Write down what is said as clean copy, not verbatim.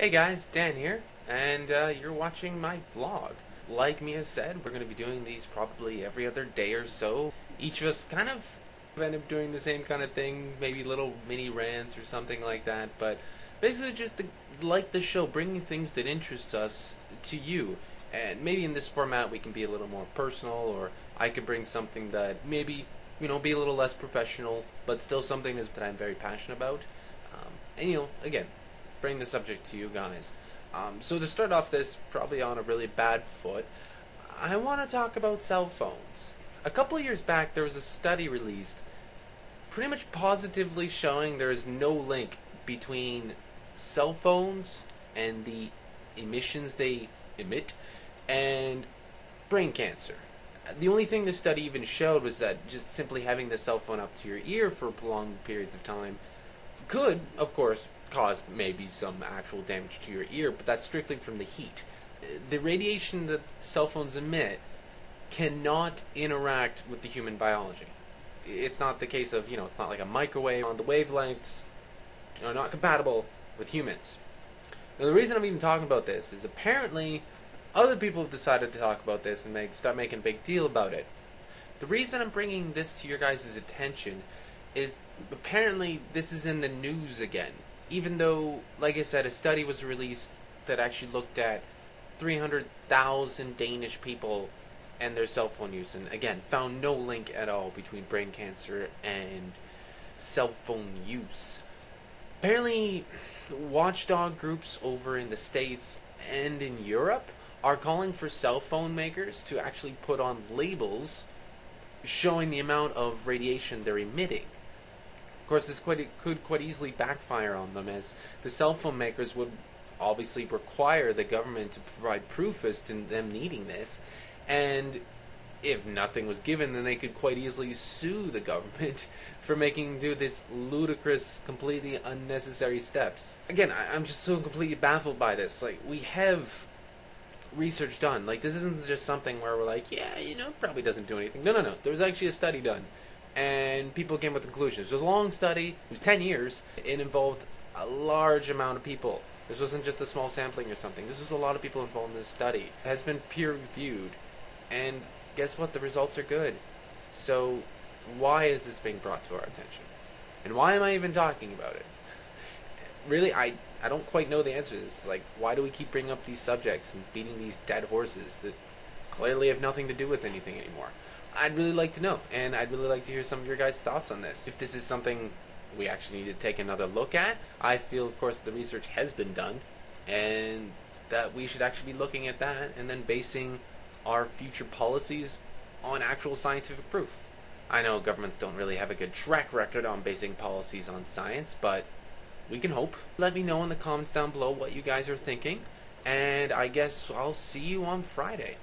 Hey guys, Dan here, and you're watching my vlog. Like Mia said, we're going to be doing these probably every other day or so. Each of us kind of end up doing the same kind of thing, maybe little mini rants or something like that, but basically just like the show, bringing things that interest us to you. And maybe in this format we can be a little more personal, or I could bring something that maybe, be a little less professional, but still something that I'm very passionate about. And again, bring the subject to you guys. So to start off this, probably on a really bad foot, I want to talk about cell phones. A couple of years back, there was a study released pretty much positively showing there is no link between cell phones and the emissions they emit and brain cancer. The only thing the study even showed was that just simply having the cell phone up to your ear for prolonged periods of time could, of course, cause maybe some actual damage to your ear, but that's strictly from the heat. The radiation that cell phones emit cannot interact with the human biology. It's not the case of, it's not like a microwave on the wavelengths are not compatible with humans. Now, the reason I'm even talking about this is apparently other people have decided to talk about this and start making a big deal about it. The reason I'm bringing this to your guys' attention is apparently this is in the news again. Even though, like I said, a study was released that actually looked at 300,000 Danish people and their cell phone use, and again, found no link at all between brain cancer and cell phone use. Apparently, watchdog groups over in the States and in Europe are calling for cell phone makers to actually put on labels showing the amount of radiation they're emitting. Of course, this could quite easily backfire on them, as the cell phone makers would obviously require the government to provide proof as to them needing this, and if nothing was given, then they could quite easily sue the government for do this ludicrous, completely unnecessary steps. Again, I'm just so completely baffled by this. Like, we have research done. Like, this isn't just something where we're like, yeah, probably doesn't do anything. No. There was actually a study done, and people came with conclusions. It was a long study. It was 10 years. It involved a large amount of people. This wasn't just a small sampling or something. This was a lot of people involved in this study. It has been peer-reviewed, and guess what? The results are good. So why is this being brought to our attention? And why am I even talking about it? Really, I don't quite know the answers. Like, why do we keep bringing up these subjects and beating these dead horses that clearly have nothing to do with anything anymore? I'd really like to know, and I'd really like to hear some of your guys' thoughts on this. If this is something we actually need to take another look at, I feel, of course, the research has been done, and that we should actually be looking at that and then basing our future policies on actual scientific proof. I know governments don't really have a good track record on basing policies on science, but we can hope. Let me know in the comments down below what you guys are thinking, and I guess I'll see you on Friday.